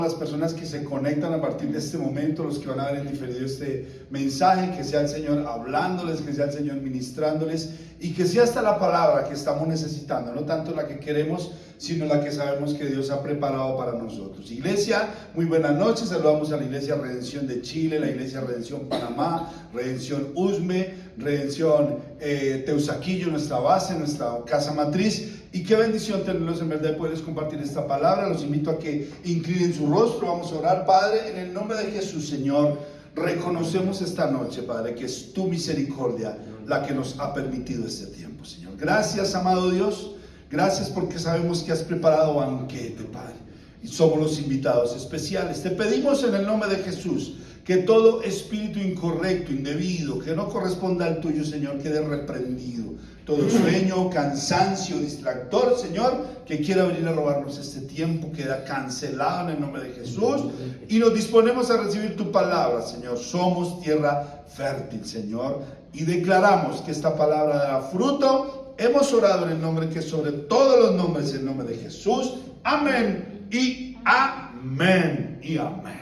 las personas que se conectan a partir de este momento, los que van a ver en diferido este mensaje, que sea el Señor hablándoles, que sea el Señor ministrándoles y que sea hasta la palabra que estamos necesitando, no tanto la que queremos, sino la que sabemos que Dios ha preparado para nosotros. Iglesia, muy buenas noches, saludamos a la Iglesia Redención de Chile, la Iglesia Redención Panamá, Redención Usme, Redención Teusaquillo, nuestra base, nuestra casa matriz. Y qué bendición tenerlos en verdad de poderles compartir esta palabra. Los invito a que inclinen su rostro. Vamos a orar. Padre, en el nombre de Jesús, Señor, reconocemos esta noche, Padre, que es tu misericordia la que nos ha permitido este tiempo, Señor. Gracias, amado Dios. Gracias porque sabemos que has preparado banquete, Padre. Y somos los invitados especiales. Te pedimos en el nombre de Jesús que todo espíritu incorrecto, indebido, que no corresponda al tuyo, Señor, quede reprendido. Todo sueño, cansancio, distractor, Señor, que quiera venir a robarnos este tiempo, queda cancelado en el nombre de Jesús. Y nos disponemos a recibir tu palabra, Señor. Somos tierra fértil, Señor. Y declaramos que esta palabra dará fruto. Hemos orado en el nombre que es sobre todos los nombres, en el nombre de Jesús. Amén y amén y amén.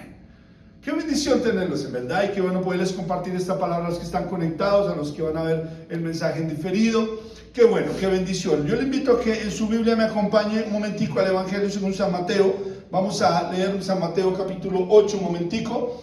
Qué bendición tenerlos en verdad y qué bueno poderles compartir esta palabra a los que están conectados, a los que van a ver el mensaje en diferido. Qué bueno, qué bendición. Yo le invito a que en su Biblia me acompañe un momentico al Evangelio según San Mateo. Vamos a leer San Mateo capítulo 8 un momentico.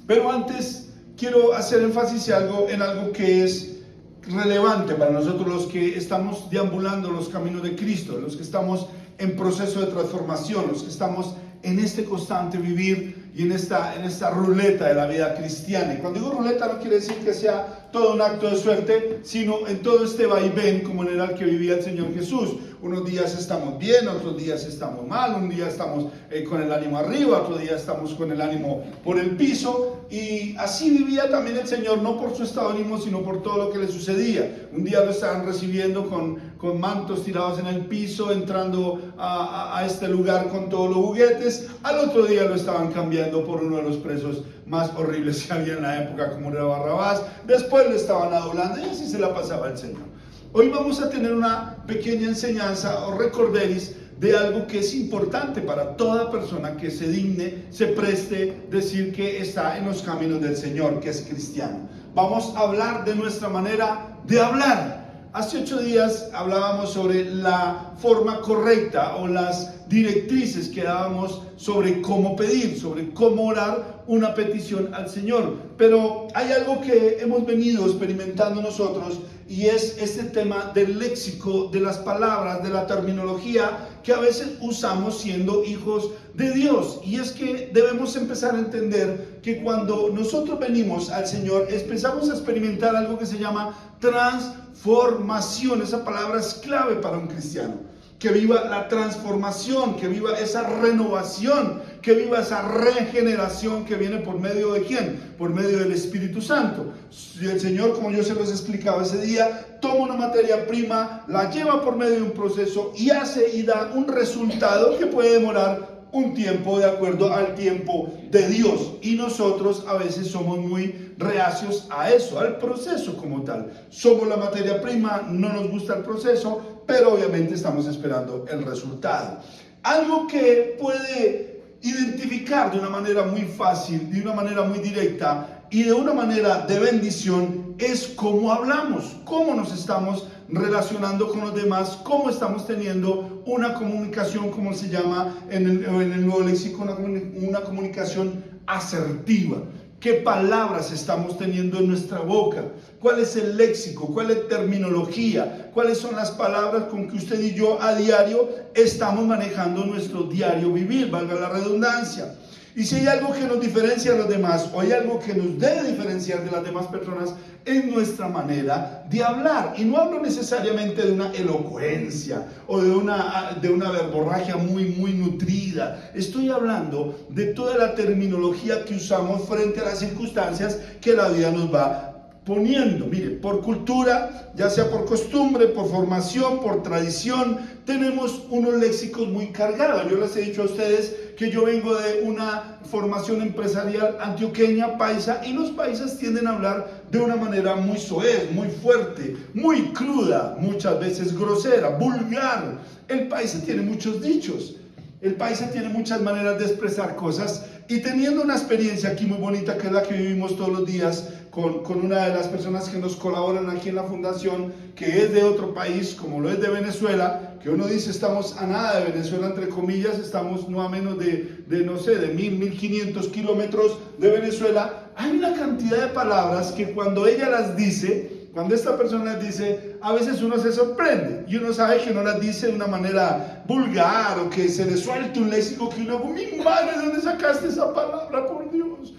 Pero antes quiero hacer énfasis en algo que es relevante para nosotros los que estamos deambulando los caminos de Cristo, los que estamos en proceso de transformación, los que estamos en este constante vivir y en esta ruleta de la vida cristiana. Y cuando digo ruleta no quiere decir que sea todo un acto de suerte, sino en todo este vaivén como era el que vivía el Señor Jesús. Unos días estamos bien, otros días estamos mal, un día estamos con el ánimo arriba, otro día estamos con el ánimo por el piso. Y así vivía también el Señor, no por su estado de ánimo, sino por todo lo que le sucedía. Un día lo estaban recibiendo con mantos tirados en el piso, entrando a este lugar con todos los juguetes. Al otro día lo estaban cambiando por uno de los presos más horribles que había en la época, como era Barrabás. Después lo estaban adulando y así se la pasaba el Señor. Hoy vamos a tener una pequeña enseñanza o recorderis de algo que es importante para toda persona que se digne, se preste decir que está en los caminos del Señor, que es cristiano. Vamos a hablar de nuestra manera de hablar. Hace 8 días hablábamos sobre la forma correcta o las directrices que dábamos sobre cómo pedir, sobre cómo orar una petición al Señor. Pero hay algo que hemos venido experimentando nosotros y es este tema del léxico, de las palabras, de la terminología que a veces usamos siendo hijos de Dios. Y es que debemos empezar a entender que cuando nosotros venimos al Señor, empezamos a experimentar algo que se llama transformación. Esa palabra es clave para un cristiano. Que viva la transformación, que viva esa renovación, que viva esa regeneración que viene por medio de ¿quién? Por medio del Espíritu Santo. Y el Señor, como yo se los explicaba ese día, toma una materia prima, la lleva por medio de un proceso y hace y da un resultado que puede demorar un tiempo de acuerdo al tiempo de Dios. Y nosotros a veces somos muy reacios a eso, al proceso como tal. Somos la materia prima, no nos gusta el proceso, pero obviamente estamos esperando el resultado. Algo que puede identificar de una manera muy fácil, de una manera muy directa y de una manera de bendición es cómo hablamos, cómo nos estamos relacionando con los demás, cómo estamos teniendo una comunicación, como se llama en el nuevo léxico, una comunicación asertiva. ¿Qué palabras estamos teniendo en nuestra boca? ¿Cuál es el léxico? ¿Cuál es la terminología? ¿Cuáles son las palabras con que usted y yo a diario estamos manejando nuestro diario vivir? Valga la redundancia. Y si hay algo que nos diferencia de los demás, o hay algo que nos debe diferenciar de las demás personas, es nuestra manera de hablar. Y no hablo necesariamente de una elocuencia o de una verborragia muy nutrida. Estoy hablando de toda la terminología que usamos frente a las circunstancias que la vida nos va poniendo. Mire, por cultura, ya sea por costumbre, por formación, por tradición, tenemos unos léxicos muy cargados. Yo les he dicho a ustedes que yo vengo de una formación empresarial antioqueña, paisa, y los paisas tienden a hablar de una manera muy soez, muy fuerte, muy cruda, muchas veces grosera, vulgar. El paisa tiene muchos dichos. El paisa tiene muchas maneras de expresar cosas y teniendo una experiencia aquí muy bonita que es la que vivimos todos los días con una de las personas que nos colaboran aquí en la fundación, que es de otro país, como lo es de Venezuela, que uno dice estamos a nada de Venezuela, entre comillas, estamos no a menos de 1500 kilómetros de Venezuela. Hay una cantidad de palabras que cuando ella las dice, cuando esta persona las dice, a veces uno se sorprende y uno sabe que no las dice de una manera vulgar o que se le suelte un léxico que uno, mi madre, ¿de dónde sacaste esa palabra, por Dios?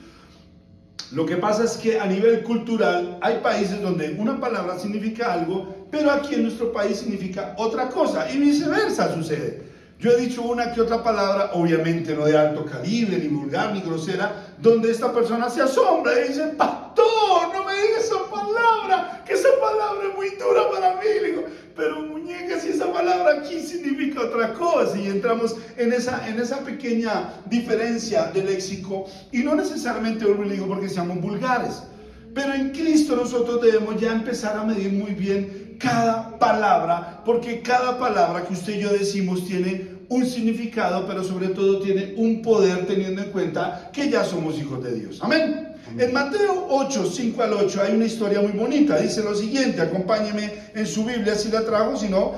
Lo que pasa es que a nivel cultural hay países donde una palabra significa algo, pero aquí en nuestro país significa otra cosa y viceversa sucede. Yo he dicho una que otra palabra, obviamente no de alto calibre, ni vulgar, ni grosera, donde esta persona se asombra y dice, pastor, no me digas esa palabra, que esa palabra es muy dura para mí. Le digo, pero muñeca, si esa palabra aquí significa otra cosa. Y entramos en esa pequeña diferencia de léxico, y no necesariamente, vuelvo y digo, porque seamos vulgares. Pero en Cristo nosotros debemos ya empezar a medir muy bien cada palabra, porque cada palabra que usted y yo decimos tiene un significado, pero sobre todo tiene un poder, teniendo en cuenta que ya somos hijos de Dios. Amén. En Mateo 8, 5 al 8 hay una historia muy bonita. Dice lo siguiente, acompáñeme en su Biblia si la trajo, si no,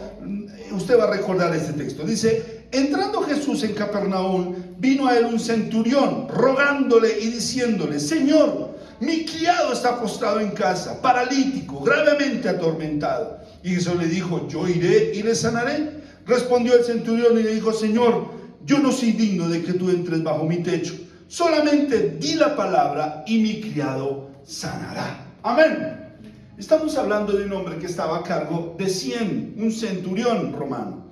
usted va a recordar este texto. Dice, entrando Jesús en Capernaum, vino a él un centurión, rogándole y diciéndole, Señor, mi criado está postrado en casa, paralítico, gravemente atormentado. Y Jesús le dijo, yo iré y le sanaré. Respondió el centurión y le dijo, Señor, yo no soy digno de que tú entres bajo mi techo. Solamente di la palabra y mi criado sanará. Amén. Estamos hablando de un hombre que estaba a cargo de 100, un centurión romano.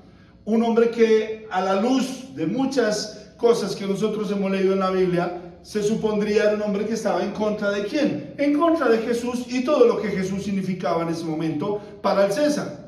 Un hombre que a la luz de muchas cosas que nosotros hemos leído en la Biblia, se supondría era un hombre que estaba en contra de ¿quién? En contra de Jesús y todo lo que Jesús significaba en ese momento para el César.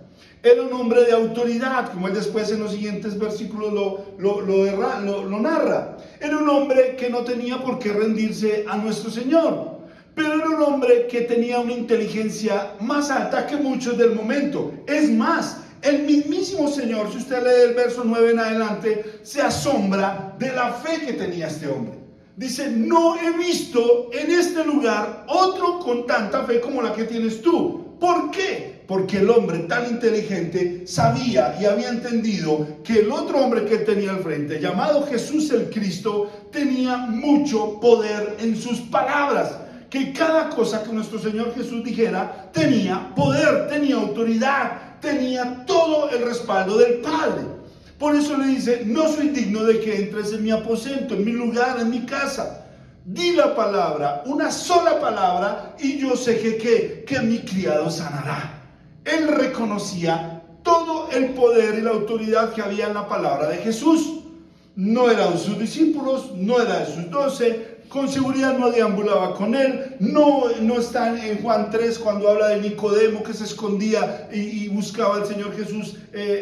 Era un hombre de autoridad, como él después en los siguientes versículos lo narra. Era un hombre que no tenía por qué rendirse a nuestro Señor, pero era un hombre que tenía una inteligencia más alta que muchos del momento. Es más, el mismísimo Señor, si usted lee el verso 9 en adelante, se asombra de la fe que tenía este hombre. Dice, no he visto en este lugar otro con tanta fe como la que tienes tú. ¿Por qué? Porque el hombre tan inteligente sabía y había entendido que el otro hombre que tenía al frente, llamado Jesús el Cristo, tenía mucho poder en sus palabras. Que cada cosa que nuestro Señor Jesús dijera tenía poder, tenía autoridad, tenía todo el respaldo del Padre. Por eso le dice, no soy digno de que entres en mi aposento, en mi lugar, en mi casa. Di la palabra, una sola palabra, y yo sé que mi criado sanará. Él reconocía todo el poder y la autoridad que había en la palabra de Jesús. No eran sus discípulos, no era de sus 12, con seguridad no deambulaba con él, no está en Juan 3 cuando habla de Nicodemo que se escondía y buscaba al Señor Jesús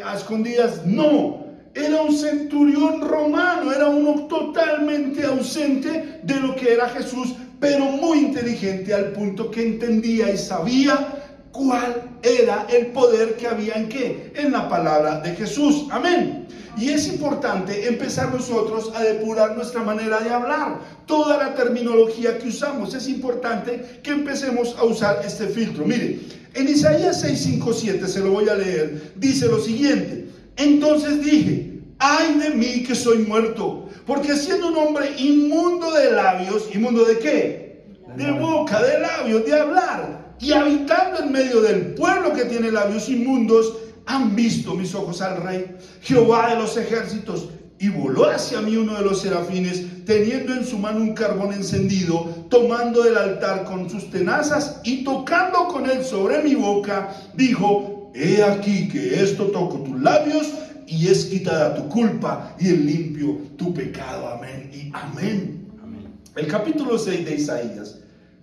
a escondidas. No, era un centurión romano, era uno totalmente ausente de lo que era Jesús, pero muy inteligente al punto que entendía y sabía cuál era el poder que había en qué, en la palabra de Jesús. Amén. Y es importante empezar nosotros a depurar nuestra manera de hablar. Toda la terminología que usamos, es importante que empecemos a usar este filtro. Mire, en Isaías 6, 5, 7, se lo voy a leer, dice lo siguiente. Entonces dije, ay de mí que soy muerto, porque siendo un hombre inmundo de labios, ¿inmundo de qué? De boca, de labios, de hablar, y habitando en medio del pueblo que tiene labios inmundos, han visto mis ojos al Rey, Jehová de los ejércitos. Y voló hacia mí uno de los serafines, teniendo en su mano un carbón encendido, tomando del altar con sus tenazas y tocando con él sobre mi boca, dijo, he aquí que esto toco tus labios y es quitada tu culpa y el limpio tu pecado. Amén y amén. Amén. El capítulo 6 de Isaías,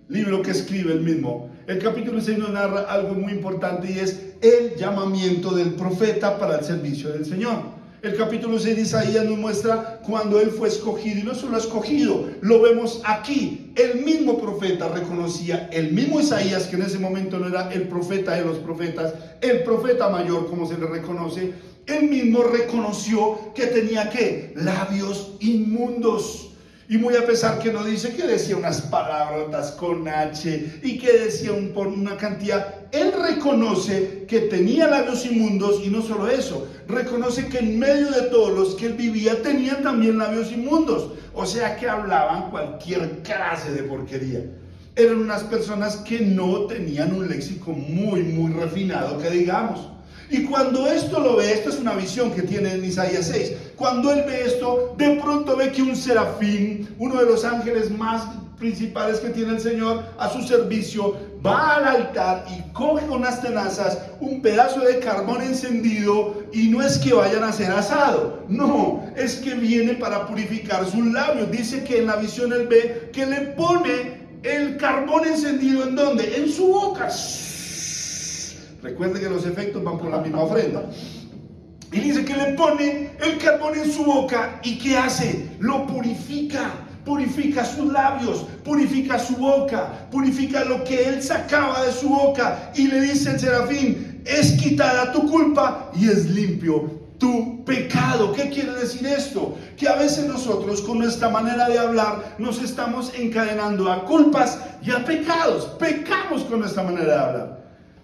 libro que escribe el mismo, el capítulo 6 nos narra algo muy importante y es el llamamiento del profeta para el servicio del Señor. El capítulo 6 de Isaías nos muestra cuando él fue escogido, y no solo escogido, lo vemos aquí. El mismo profeta reconocía, el mismo Isaías, que en ese momento no era el profeta de los profetas, el profeta mayor como se le reconoce, él mismo reconoció que tenía ¿qué? Labios inmundos. Y muy a pesar que no dice que decía unas palabrotas con H y que decía por una cantidad, él reconoce que tenía labios inmundos y no solo eso, reconoce que en medio de todos los que él vivía tenían también labios inmundos, o sea que hablaban cualquier clase de porquería. Eran unas personas que no tenían un léxico muy refinado, que digamos. Y cuando esto lo ve, esto es una visión que tiene en Isaías 6, cuando él ve esto, de pronto ve que un serafín, uno de los ángeles más principales que tiene el Señor a su servicio, va al altar y coge con unas tenazas un pedazo de carbón encendido, y no es que vayan a hacer asado, no, es que viene para purificar sus labios. Dice que en la visión él ve que le pone el carbón encendido, ¿en dónde? En su boca. Recuerde que los efectos van por la misma ofrenda. Y dice que le pone el carbón en su boca, ¿y qué hace? Lo purifica, purifica sus labios, purifica su boca, purifica lo que él sacaba de su boca, y le dice el serafín, es quitada tu culpa y es limpio tu pecado. ¿Qué quiere decir esto? Que a veces nosotros con nuestra manera de hablar nos estamos encadenando a culpas y a pecados. Pecamos con nuestra manera de hablar.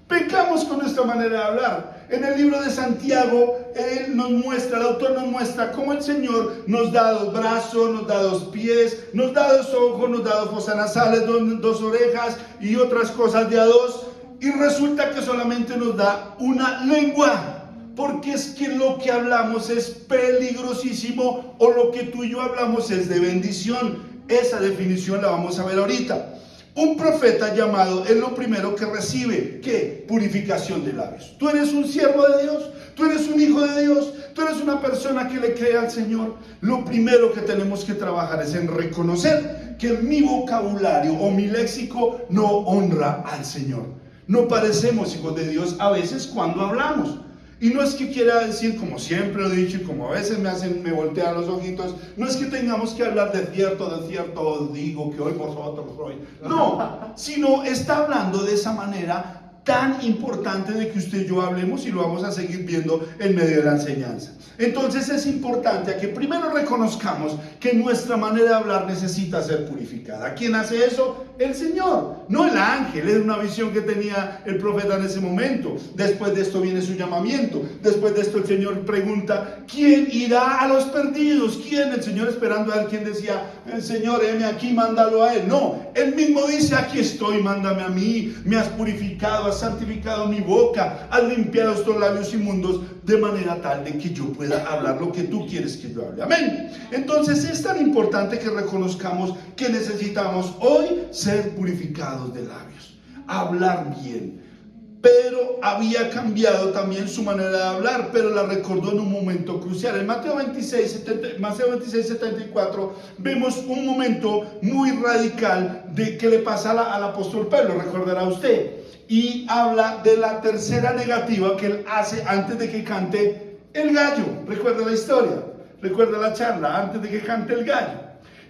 Pecamos con nuestra manera de hablar. En el libro de Santiago, él nos muestra, el autor nos muestra cómo el Señor nos da 2 brazos, nos da 2 pies, nos da 2 ojos, nos da 2 fosas nasales, 2 orejas y otras cosas de a 2. Y resulta que solamente nos da una lengua. Porque es que lo que hablamos es peligrosísimo, o lo que tú y yo hablamos es de bendición. Esa definición la vamos a ver ahorita. Un profeta llamado es lo primero que recibe, ¿qué? Purificación de labios. Tú eres un siervo de Dios, tú eres un hijo de Dios, tú eres una persona que le cree al Señor. Lo primero que tenemos que trabajar es en reconocer que mi vocabulario o mi léxico no honra al Señor. No parecemos hijos de Dios a veces cuando hablamos. Y no es que quiera decir, como siempre lo he dicho y como a veces me voltean los ojitos, no es que tengamos que hablar de cierto, digo que hoy vosotros hoy. No, sino está hablando de esa manera tan importante de que usted y yo hablemos, y lo vamos a seguir viendo en medio de la enseñanza. Entonces es importante a que primero reconozcamos que nuestra manera de hablar necesita ser purificada. ¿Quién hace eso? El Señor, no el ángel. Es una visión que tenía el profeta en ese momento. Después de esto viene su llamamiento. Después de esto el Señor pregunta, ¿quién irá a los perdidos? ¿Quién? El Señor esperando a él. ¿Quién decía, el Señor, heme aquí, mándalo a él? No, él mismo dice, aquí estoy, mándame a mí. Me has purificado, has santificado mi boca, has limpiado estos labios inmundos, de manera tal de que yo pueda hablar lo que tú quieres que yo hable. Amén. Entonces es tan importante que reconozcamos que necesitamos hoy ser purificados de labios, hablar bien. Pero había cambiado también su manera de hablar, pero la recordó en un momento crucial. En Mateo 26, 74 vemos un momento muy radical de que le pasa al apóstol Pedro, recordará usted. Y habla de la tercera negativa que él hace antes de que cante el gallo. ¿Recuerda la historia? ¿Recuerda la charla? Antes de que cante el gallo.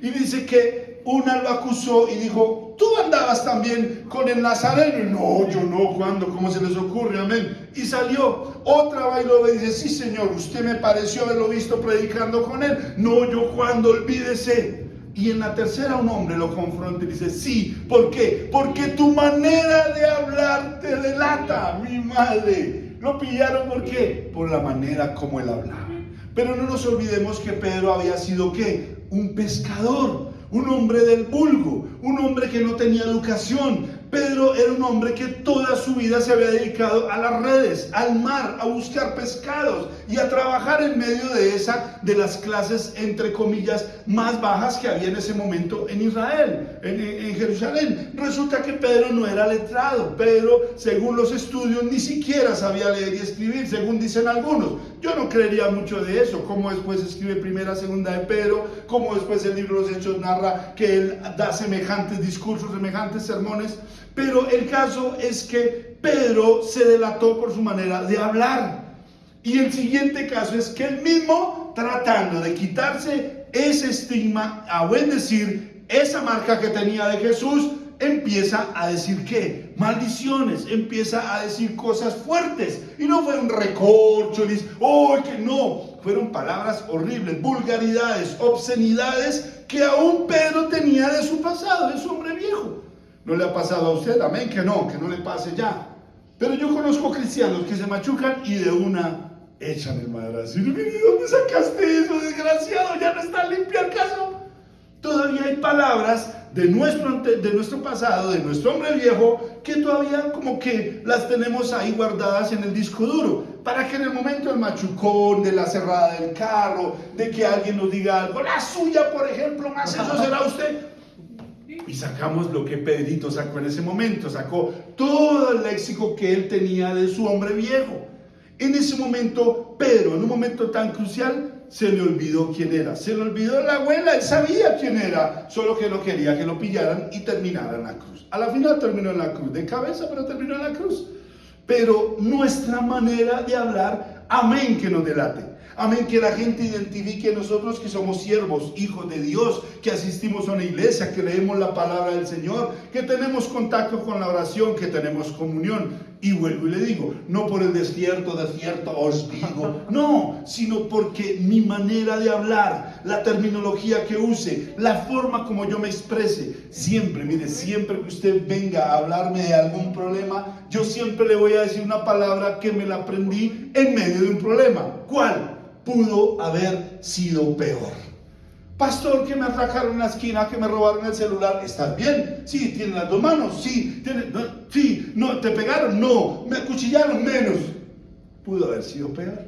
Y dice que una lo acusó y dijo, tú andabas también con el Nazareno. Y no, yo no, ¿cuándo? ¿Cómo se les ocurre? Amén. Y salió. Otra va y lo ve y dice, sí señor, usted me pareció haberlo visto predicando con él. No, yo cuando, olvídese. Y en la tercera un hombre lo confronta y dice, sí, ¿por qué? Porque tu manera de hablar te delata, mi madre. Lo pillaron, ¿por qué? Por la manera como él hablaba. Pero no nos olvidemos que Pedro había sido, ¿qué? Un pescador, un hombre del vulgo, un hombre que no tenía educación. Pedro era un hombre que toda su vida se había dedicado a las redes, al mar, a buscar pescados y a trabajar en medio de las clases, entre comillas, más bajas que había en ese momento en Israel, en Jerusalén. Resulta que Pedro no era letrado. Pedro, según los estudios, ni siquiera sabía leer y escribir, según dicen algunos. Yo no creería mucho de eso, como después escribe primera, segunda de Pedro, como después el libro de los Hechos narra que él da semejantes discursos, semejantes sermones. Pero el caso es que Pedro se delató por su manera de hablar. Y el siguiente caso es que él mismo, tratando de quitarse ese estigma, a buen decir, esa marca que tenía de Jesús, empieza a decir ¿qué? Maldiciones, empieza a decir cosas fuertes. Y no fue un recorcho, dice, ¡oh, que no! Fueron palabras horribles, vulgaridades, obscenidades que aún Pedro tenía de su pasado, de su hombre viejo. ¿No le ha pasado a usted? Amén, que no le pase ya. Pero yo conozco cristianos que se machucan y de una echan el madrazo. ¿Y dónde sacaste eso, desgraciado? ¿Ya no está limpio el caso? Todavía hay palabras de nuestro pasado, de nuestro hombre viejo, que todavía como que las tenemos ahí guardadas en el disco duro, para que en el momento del machucón, de la cerrada del carro, de que alguien nos diga algo, la suya, por ejemplo, más eso será usted. Y sacamos lo que Pedrito sacó en ese momento, sacó todo el léxico que él tenía de su hombre viejo. En ese momento, Pedro, en un momento tan crucial, se le olvidó quién era, se le olvidó la abuela, él sabía quién era, solo que no quería que lo pillaran y terminara en la cruz. A la final terminó en la cruz, de cabeza, pero terminó en la cruz. Pero nuestra manera de hablar, amén, que nos delate. Amén, que la gente identifique nosotros que somos siervos, hijos de Dios, que asistimos a una iglesia, que leemos la palabra del Señor, que tenemos contacto con la oración, que tenemos comunión. Y vuelvo y le digo, no por el desierto os digo, no, sino porque mi manera de hablar, la terminología que use, la forma como yo me exprese, siempre, mire, siempre que usted venga a hablarme de algún problema, yo siempre le voy a decir una palabra que me la aprendí en medio de un problema. ¿Cuál? Pudo haber sido peor. Pastor, que me atracaron en la esquina, que me robaron el celular. ¿Estás bien? Sí. ¿Tienes las dos manos? Sí. Sí. No. ¿Te pegaron? No. ¿Me acuchillaron? Menos. Pudo haber sido peor.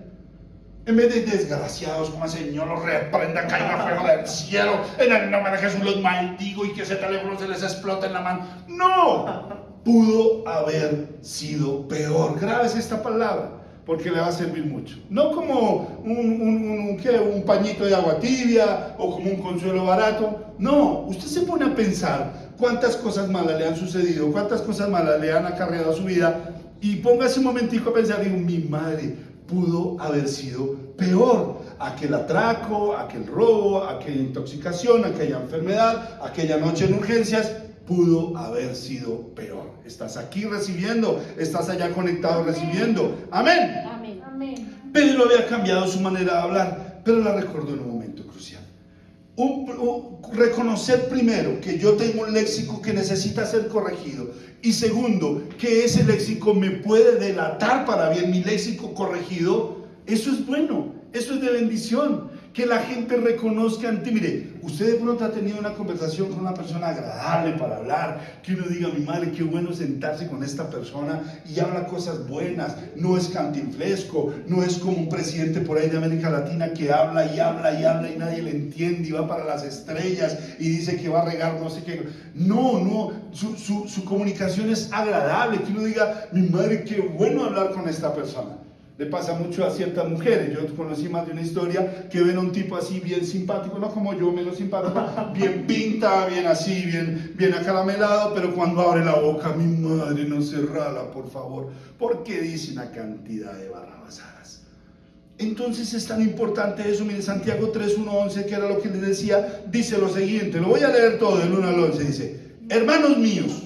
En vez de desgraciados, como el Señor los reprenda, caiga fuego del cielo, en el nombre de Jesús los maldigo y que ese teléfono se les explote en la mano. No. Pudo haber sido peor. Grábese esta palabra, porque le va a servir mucho. No como un pañito de agua tibia o como un consuelo barato. No, usted se pone a pensar cuántas cosas malas le han sucedido, cuántas cosas malas le han acarreado a su vida, y póngase un momentico a pensar, digo, mi madre, pudo haber sido peor. Aquel atraco, aquel robo, aquella intoxicación, aquella enfermedad, aquella noche en urgencias, pudo haber sido peor. Estás aquí recibiendo, estás allá conectado recibiendo. Amén. Amén. Amén. Pedro había cambiado su manera de hablar, pero la recordó en un momento crucial. Reconocer primero que yo tengo un léxico que necesita ser corregido, y segundo, que ese léxico me puede delatar para bien. Mi léxico corregido, eso es bueno, eso es de bendición. Que la gente reconozca en ti. Mire, usted de pronto ha tenido una conversación con una persona agradable para hablar, que uno diga, mi madre, qué bueno sentarse con esta persona y habla cosas buenas, no es cantinflesco, no es como un presidente por ahí de América Latina que habla y habla y habla y nadie le entiende y va para las estrellas y dice que va a regar no sé qué. No, su comunicación es agradable, que uno diga, mi madre, qué bueno hablar con esta persona. Le pasa mucho a ciertas mujeres. Yo conocí más de una historia que ven a un tipo así bien simpático, no como yo, menos simpático, bien pinta, bien así, bien acaramelado, pero cuando abre la boca, mi madre, no cerrala, por favor, porque dice una cantidad de barrabasadas. Entonces es tan importante eso. Mire, Santiago 3:1-11, que era lo que les decía, dice lo siguiente, lo voy a leer todo del 1 al 11, dice, hermanos míos,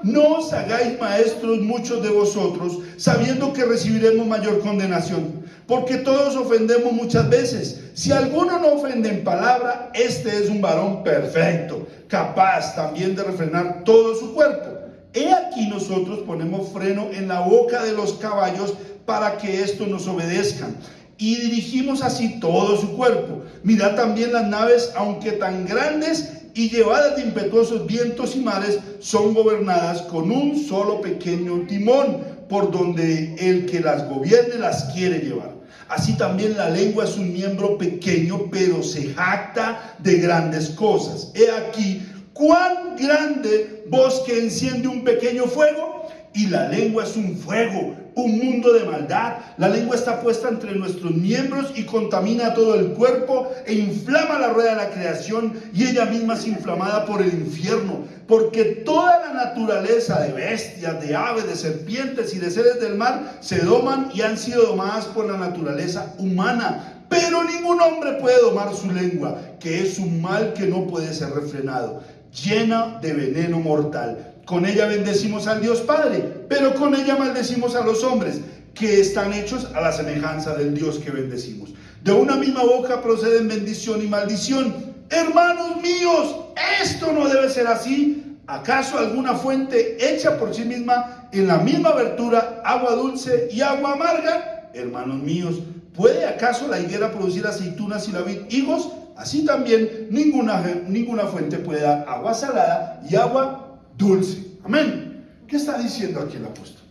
no os hagáis maestros muchos de vosotros, sabiendo que recibiremos mayor condenación, porque todos ofendemos muchas veces. Si alguno no ofende en palabra, este es un varón perfecto, capaz también de refrenar todo su cuerpo. He aquí nosotros ponemos freno en la boca de los caballos para que estos nos obedezcan, y dirigimos así todo su cuerpo. Mirad también las naves, aunque tan grandes y llevadas de impetuosos vientos y mares, son gobernadas con un solo pequeño timón, por donde el que las gobierne las quiere llevar. Así también la lengua es un miembro pequeño, pero se jacta de grandes cosas. He aquí cuán grande bosque enciende un pequeño fuego, y la lengua es un fuego, un mundo de maldad. La lengua está puesta entre nuestros miembros y contamina todo el cuerpo e inflama la rueda de la creación, y ella misma es inflamada por el infierno, porque toda la naturaleza de bestias, de aves, de serpientes y de seres del mar se doman y han sido domadas por la naturaleza humana. Pero ningún hombre puede domar su lengua, que es un mal que no puede ser refrenado, llena de veneno mortal. Con ella bendecimos al Dios Padre, pero con ella maldecimos a los hombres, que están hechos a la semejanza del Dios que bendecimos. De una misma boca proceden bendición y maldición. Hermanos míos, esto no debe ser así. ¿Acaso alguna fuente hecha por sí misma en la misma abertura agua dulce y agua amarga? Hermanos míos, ¿puede acaso la higuera producir aceitunas y la vid higos? Así también ninguna fuente puede dar agua salada y agua dulce. Amén. ¿Qué está diciendo aquí el apóstol?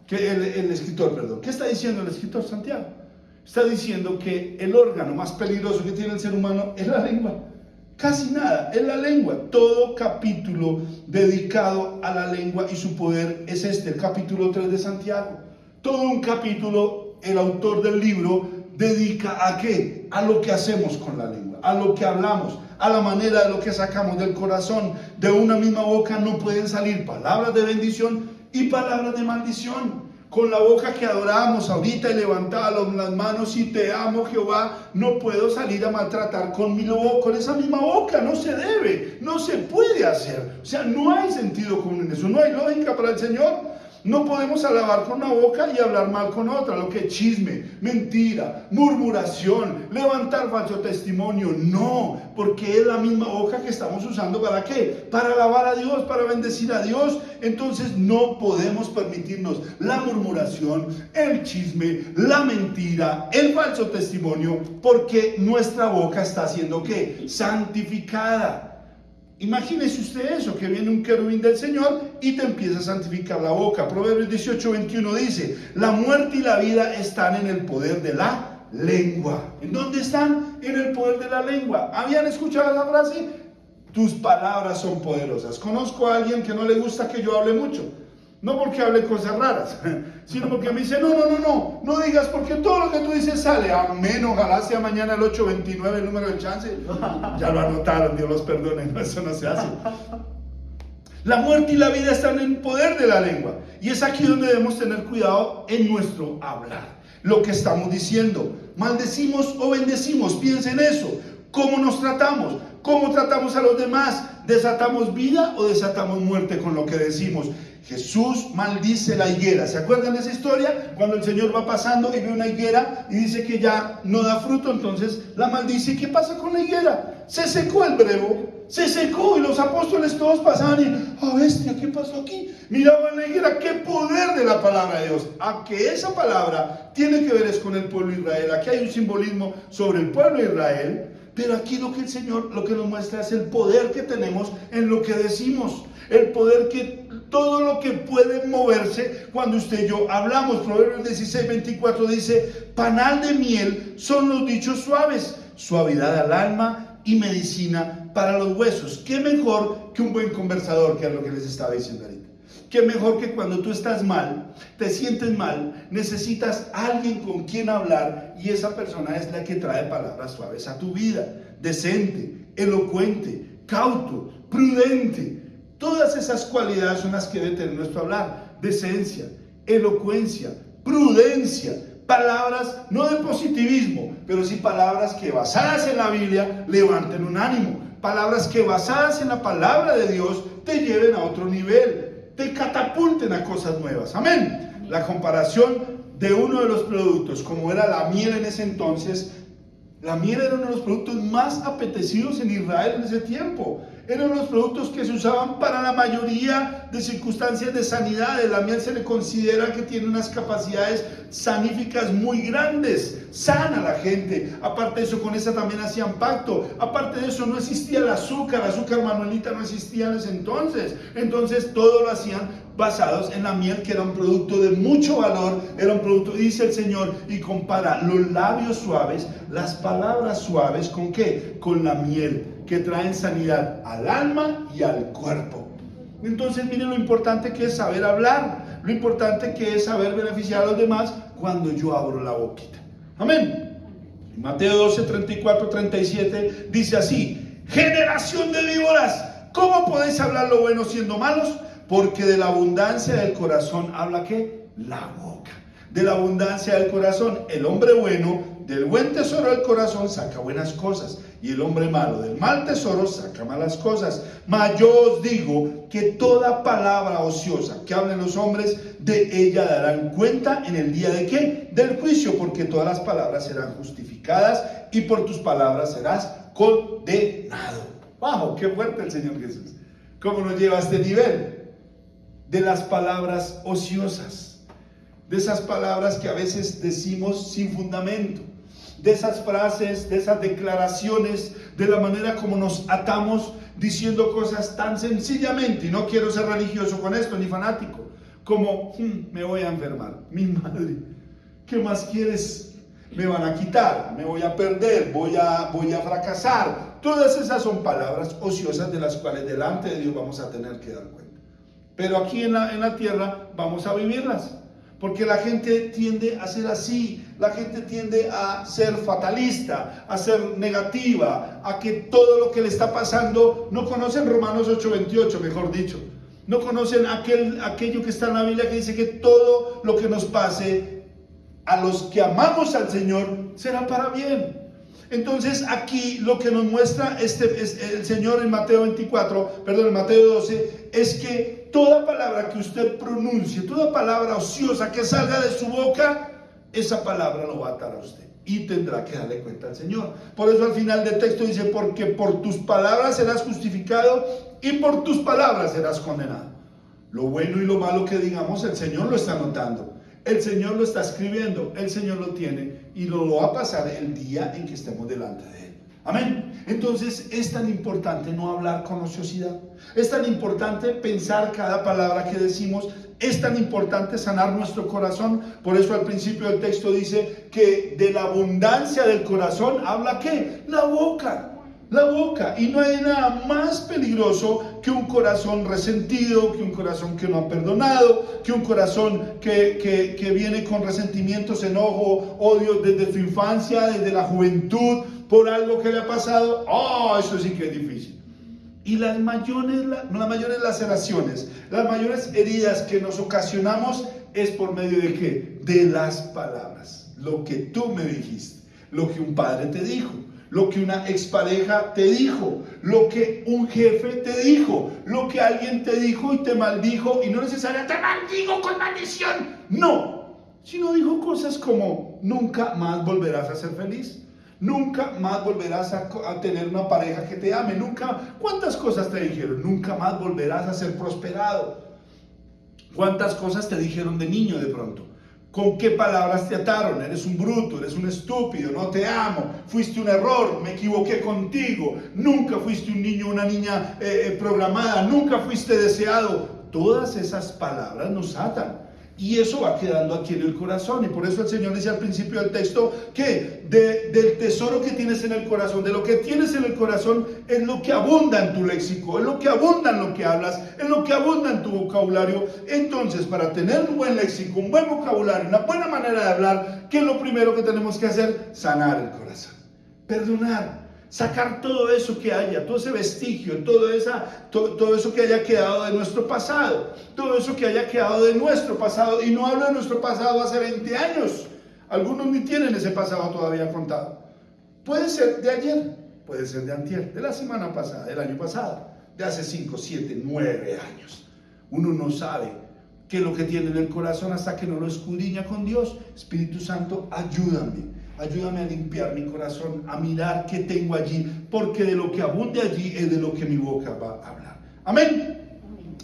El escritor, perdón. ¿Qué está diciendo el escritor Santiago? Está diciendo que el órgano más peligroso que tiene el ser humano es la lengua. Casi nada, es la lengua. Todo capítulo dedicado a la lengua y su poder es el capítulo 3 de Santiago. Todo un capítulo, el autor del libro dedica ¿a qué? A lo que hacemos con la lengua, a lo que hablamos, a la manera de lo que sacamos del corazón. De una misma boca no pueden salir palabras de bendición y palabras de maldición. Con la boca que adoramos ahorita y levantaba las manos y te amo, Jehová, no puedo salir a maltratar con esa misma boca. No se debe, no se puede hacer. O sea, no hay sentido común en eso, no hay lógica para el Señor. No podemos alabar con una boca y hablar mal con otra, lo que es chisme, mentira, murmuración, levantar falso testimonio. No, porque es la misma boca que estamos usando ¿para qué? Para alabar a Dios, para bendecir a Dios. Entonces no podemos permitirnos la murmuración, el chisme, la mentira, el falso testimonio, porque nuestra boca está siendo ¿qué? Santificada. Imagínese usted eso, que viene un querubín del Señor y te empieza a santificar la boca. Proverbios 18:21 dice, la muerte y la vida están en el poder de la lengua. ¿En dónde están? En el poder de la lengua. ¿Habían escuchado esa frase? Tus palabras son poderosas. Conozco a alguien que no le gusta que yo hable mucho. No porque hable cosas raras, sino porque me dice, no digas, porque todo lo que tú dices sale. Amén, ojalá sea mañana el 829 el número de chance. Ya lo anotaron, Dios los perdone, no, eso no se hace. La muerte y la vida están en el poder de la lengua. Y es aquí donde debemos tener cuidado en nuestro hablar. Lo que estamos diciendo, maldecimos o bendecimos, piensen eso. ¿Cómo nos tratamos? ¿Cómo tratamos a los demás? ¿Desatamos vida o desatamos muerte con lo que decimos? Jesús maldice la higuera. ¿Se acuerdan de esa historia? Cuando el Señor va pasando y ve una higuera y dice que ya no da fruto, entonces la maldice. ¿Y qué pasa con la higuera? Se secó el brevo, se secó, y los apóstoles todos pasaban y, bestia, ¿qué pasó aquí? Miraban la higuera. ¡Qué poder de la palabra de Dios! A que esa palabra tiene que ver es con el pueblo de Israel. Aquí hay un simbolismo sobre el pueblo de Israel. Pero aquí lo que el Señor, lo que nos muestra es el poder que tenemos en lo que decimos. El poder que todo lo que puede moverse cuando usted y yo hablamos. Proverbios 16:24 dice, panal de miel son los dichos suaves, suavidad al alma y medicina para los huesos. ¿Qué mejor que un buen conversador? Que es lo que les estaba diciendo ahorita. ¿Qué mejor que cuando tú estás mal, te sientes mal, necesitas a alguien con quien hablar, y esa persona es la que trae palabras suaves a tu vida? Decente, elocuente, cauto, prudente. Todas esas cualidades son las que debe tener nuestro hablar. Decencia, elocuencia, prudencia. Palabras no de positivismo, pero sí palabras que basadas en la Biblia levanten un ánimo. Palabras que basadas en la palabra de Dios te lleven a otro nivel, te catapulten a cosas nuevas. Amén. La comparación de uno de los productos, como era la miel en ese entonces. La miel era uno de los productos más apetecidos en Israel en ese tiempo. Eran los productos que se usaban para la mayoría de circunstancias de sanidad. La miel se le considera que tiene unas capacidades saníficas muy grandes. Sana a la gente. Aparte de eso, con esa también hacían pacto. Aparte de eso, no existía el azúcar Manuelita no existía en ese entonces. Entonces todo lo hacían basados en la miel, que era un producto de mucho valor. Era un producto, dice el Señor, y compara los labios suaves, las palabras suaves, ¿con qué? Con la miel, que traen sanidad al alma y al cuerpo. Entonces miren lo importante que es saber hablar, lo importante que es saber beneficiar a los demás cuando yo abro la boquita. Amén. Mateo 12, 34, 37 dice así: generación de víboras, ¿cómo podéis hablar lo bueno siendo malos? Porque de la abundancia del corazón habla ¿qué? La boca. De la abundancia del corazón, el hombre bueno del buen tesoro del corazón saca buenas cosas, y el hombre malo del mal tesoro saca malas cosas. Mas yo os digo que toda palabra ociosa que hablen los hombres, de ella darán cuenta en el día de ¿qué? Del juicio, porque todas las palabras serán justificadas, y por tus palabras serás condenado. ¡Wow! ¡Qué fuerte el Señor Jesús! ¿Cómo nos lleva a este nivel? De las palabras ociosas, de esas palabras que a veces decimos sin fundamento, de esas frases, de esas declaraciones, de la manera como nos atamos diciendo cosas tan sencillamente, y no quiero ser religioso con esto ni fanático, como me voy a enfermar, mi madre, ¿qué más quieres? Me van a quitar, me voy a perder, voy a fracasar. Todas esas son palabras ociosas de las cuales delante de Dios vamos a tener que dar cuenta. Pero aquí en la tierra vamos a vivirlas, porque la gente tiende a ser así, la gente tiende a ser fatalista, a ser negativa, a que todo lo que le está pasando, no conocen Romanos 8:28, mejor dicho, no conocen aquello que está en la Biblia que dice que todo lo que nos pase a los que amamos al Señor será para bien. Entonces aquí lo que nos muestra el Señor en Mateo 12, es que toda palabra que usted pronuncie, toda palabra ociosa que salga de su boca, esa palabra lo va a atar a usted y tendrá que darle cuenta al Señor. Por eso al final del texto dice, porque por tus palabras serás justificado y por tus palabras serás condenado. Lo bueno y lo malo que digamos, el Señor lo está notando. El Señor lo está escribiendo, el Señor lo tiene y lo va a pasar el día en que estemos delante de Él. Amén. Entonces es tan importante no hablar con ociosidad, es tan importante pensar cada palabra que decimos, es tan importante sanar nuestro corazón. Por eso al principio del texto dice que de la abundancia del corazón habla ¿qué? La boca. La boca, y no hay nada más peligroso que un corazón resentido, que un corazón que no ha perdonado, que un corazón que viene con resentimientos, enojo, odio desde su infancia, desde la juventud, por algo que le ha pasado. Eso sí que es difícil. Y las mayores laceraciones, las mayores heridas que nos ocasionamos es por medio de ¿qué? De las palabras. Lo que tú me dijiste, lo que un padre te dijo, lo que una expareja te dijo, lo que un jefe te dijo, lo que alguien te dijo y te maldijo, y no necesariamente te maldigo con maldición, no, sino dijo cosas como nunca más volverás a ser feliz, nunca más volverás a tener una pareja que te ame, nunca, ¿cuántas cosas te dijeron? Nunca más volverás a ser prosperado. ¿Cuántas cosas te dijeron de niño de pronto? ¿Con qué palabras te ataron? Eres un bruto, eres un estúpido, no te amo, fuiste un error, me equivoqué contigo, nunca fuiste un niño o una niña programada, nunca fuiste deseado. Todas esas palabras nos atan y eso va quedando aquí en el corazón. Y por eso el Señor dice al principio del texto que del tesoro que tienes en el corazón, de lo que tienes en el corazón, es lo que abunda en tu léxico, es lo que abunda en lo que hablas, es lo que abunda en tu vocabulario. Entonces, para tener un buen léxico, un buen vocabulario, una buena manera de hablar, ¿qué es lo primero que tenemos que hacer? Sanar el corazón, perdonar, sacar todo eso que haya, todo ese vestigio, todo eso que haya quedado de nuestro pasado, todo eso que haya quedado de nuestro pasado. Y no hablo de nuestro pasado hace 20 años, algunos ni tienen ese pasado todavía contado. Puede ser de ayer, puede ser de antier, de la semana pasada, del año pasado, de hace 5, 7, 9 años. Uno no sabe qué es lo que tiene en el corazón hasta que no lo escudriña con Dios. Espíritu Santo, ayúdame a limpiar mi corazón, a mirar qué tengo allí, porque de lo que abunde allí es de lo que mi boca va a hablar. Amén.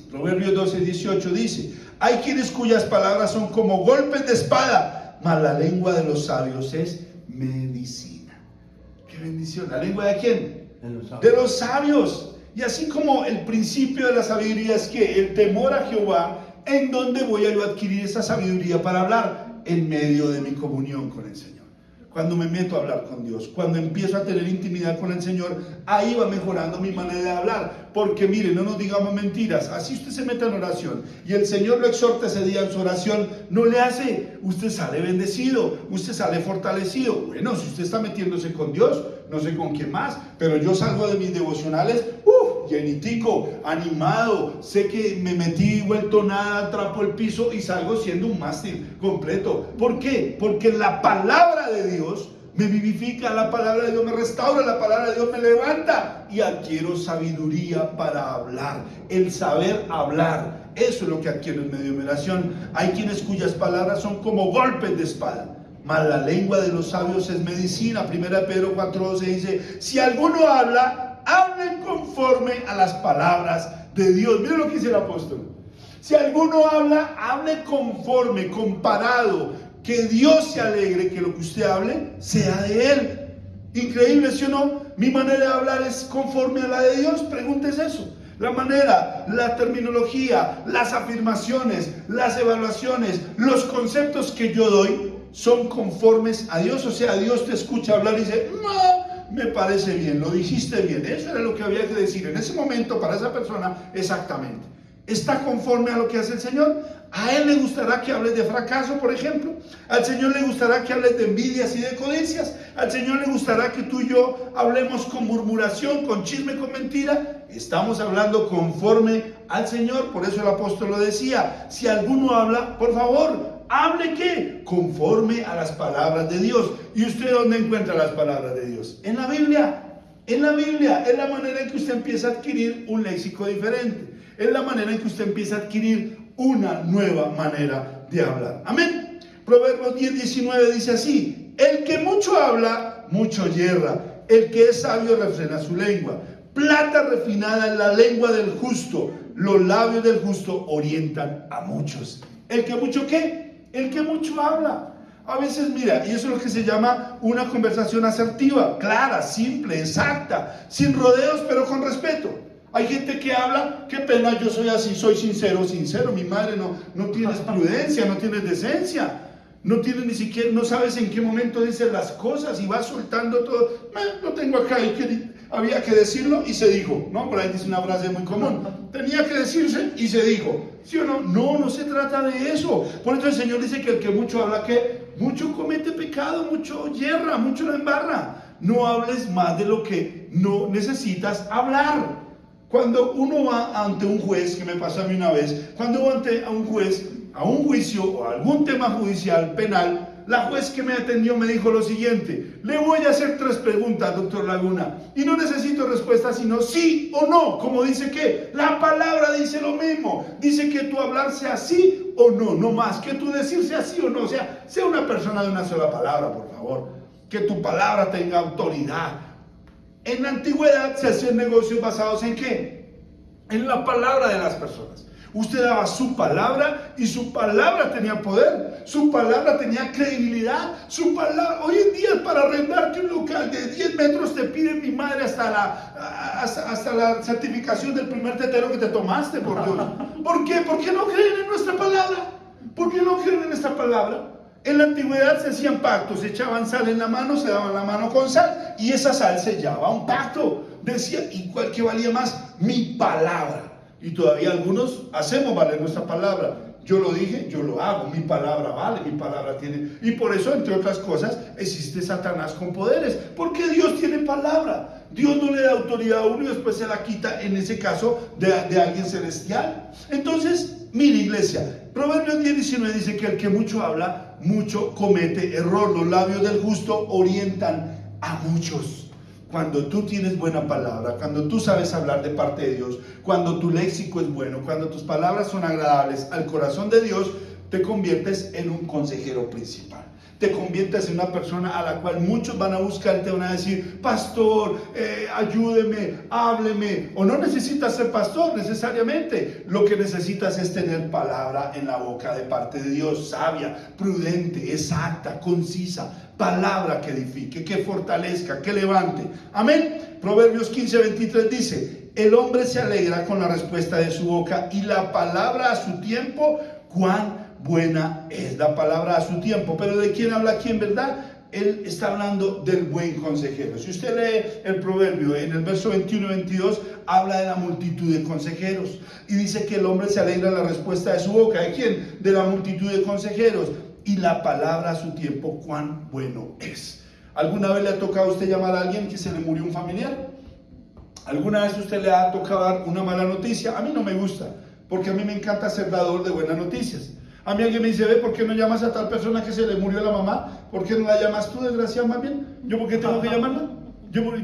Proverbios 12:18 dice, hay quienes cuyas palabras son como golpes de espada, mas la lengua de los sabios es medicina. ¡Qué bendición! ¿La lengua de quién? De los sabios. Y así como el principio de la sabiduría es que el temor a Jehová, ¿en dónde voy a yo adquirir esa sabiduría para hablar? En medio de mi comunión con el Señor. Cuando me meto a hablar con Dios, cuando empiezo a tener intimidad con el Señor, ahí va mejorando mi manera de hablar. Porque mire, no nos digamos mentiras. Así usted se mete en oración y el Señor lo exhorta ese día en su oración, no le hace. Usted sale bendecido, usted sale fortalecido. Bueno, si usted está metiéndose con Dios, no sé con quién más, pero yo salgo de mis devocionales, llenitico, animado, sé que me metí vuelto nada, trapo el piso y salgo siendo un mástil completo. ¿Por qué? Porque la palabra de Dios me vivifica, la palabra de Dios me restaura, la palabra de Dios me levanta y adquiero sabiduría para hablar, el saber hablar. Eso es lo que adquiero en medio de mi oración. Hay quienes cuyas palabras son como golpes de espada, mas la lengua de los sabios es medicina. 1 Pedro 4:12 dice, si alguno habla, hable conforme a las palabras de Dios. Mira lo que dice el apóstol. Si alguno habla, hable conforme, comparado, que Dios se alegre que lo que usted hable sea de Él. Increíble, ¿sí o no? Mi manera de hablar es conforme a la de Dios. Pregúntese eso. La manera, la terminología, las afirmaciones, las evaluaciones, los conceptos que yo doy son conformes a Dios. O sea, Dios te escucha hablar y dice, no, me parece bien, lo dijiste bien. Eso era lo que había que decir en ese momento para esa persona exactamente. ¿Está conforme a lo que hace el Señor? ¿A Él le gustará que hables de fracaso, por ejemplo? ¿Al Señor le gustará que hables de envidias y de codicias? ¿Al Señor le gustará que tú y yo hablemos con murmuración, con chisme, con mentira? Estamos hablando conforme al Señor. Por eso el apóstol lo decía. Si alguno habla, por favor, hable ¿qué? Conforme a las palabras de Dios. ¿Y usted dónde encuentra las palabras de Dios? En la Biblia. En la Biblia es la manera en que usted empieza a adquirir un léxico diferente. Es la manera en que usted empieza a adquirir una nueva manera de hablar. Amén. Proverbios 10:19 dice así: el que mucho habla, mucho yerra. El que es sabio refrena su lengua. Plata refinada en la lengua del justo. Los labios del justo orientan a muchos. ¿El que mucho qué? El que mucho habla. A veces, mira, y eso es lo que se llama una conversación asertiva, clara, simple, exacta, sin rodeos, pero con respeto. Hay gente que habla, qué pena, yo soy así, soy sincero, mi madre, no tienes prudencia, no tienes decencia, no tienes ni siquiera, no sabes en qué momento dices las cosas y vas soltando todo. Lo tengo acá, había que decirlo y se dijo, ¿no? Por ahí dice una frase muy común, tenía que decirse y se dijo, ¿sí o no? No se trata de eso. Por eso el Señor dice que el que mucho habla, que mucho comete pecado, mucho yerra, mucho la embarra. No hables más de lo que no necesitas hablar. Cuando uno va ante un juez, que me pasó a mí una vez, cuando va ante un juez, a un juicio o a algún tema judicial, penal, la juez que me atendió me dijo lo siguiente: le voy a hacer 3 preguntas, doctor Laguna, y no necesito respuesta sino sí o no. Como dice que la palabra dice lo mismo, dice que tu hablar sea sí o no, no más, que tu decir sea sí o no, o sea una persona de una sola palabra, por favor, que tu palabra tenga autoridad. En la antigüedad se hacían negocios basados en ¿qué? En la palabra de las personas. Usted daba su palabra y su palabra tenía poder, su palabra tenía credibilidad, su palabra. Hoy en día, para arrendarte un local de 10 metros te pide mi madre hasta la certificación del primer tetero que te tomaste, por Dios. ¿Por qué? ¿Por qué no creen en nuestra palabra? ¿Por qué no creen en esta palabra? En la antigüedad se hacían pactos, se echaban sal en la mano, se daban la mano con sal y esa sal sellaba un pacto. Decía, ¿y cuál que valía más? Mi palabra. Y todavía algunos hacemos valer nuestra palabra. Yo lo dije, yo lo hago, mi palabra vale, mi palabra tiene. Y por eso, entre otras cosas, existe Satanás con poderes, porque Dios tiene palabra. Dios no le da autoridad a uno y después se la quita, en ese caso, de alguien celestial. Entonces, mire, iglesia, Proverbios 10:19 dice que el que mucho habla, mucho comete error. Los labios del justo orientan a muchos. Cuando tú tienes buena palabra, cuando tú sabes hablar de parte de Dios, cuando tu léxico es bueno, cuando tus palabras son agradables al corazón de Dios, te conviertes en un consejero principal. Te conviertes en una persona a la cual muchos van a buscar, te van a decir: pastor, ayúdeme, hábleme. O no necesitas ser pastor necesariamente. Lo que necesitas es tener palabra en la boca de parte de Dios, sabia, prudente, exacta, concisa. Palabra que edifique, que fortalezca, que levante. Amén. Proverbios 15:23 dice: el hombre se alegra con la respuesta de su boca, y la palabra a su tiempo, cuán buena es la palabra a su tiempo. Pero ¿de quién habla aquí en verdad? Él está hablando del buen consejero. Si usted lee el proverbio en el verso 21 y 22, habla de la multitud de consejeros y dice que el hombre se alegra en la respuesta de su boca. ¿De quién? De la multitud de consejeros. Y la palabra a su tiempo, cuán bueno es. ¿Alguna vez le ha tocado a usted llamar a alguien que se le murió un familiar? ¿Alguna vez a usted le ha tocado dar una mala noticia? A mí no me gusta, porque a mí me encanta ser dador de buenas noticias. A mí alguien me dice, ve, ¿por qué no llamas a tal persona que se le murió la mamá? ¿Por qué no la llamas tú, desgraciado, más bien? ¿Yo por qué tengo que llamarla?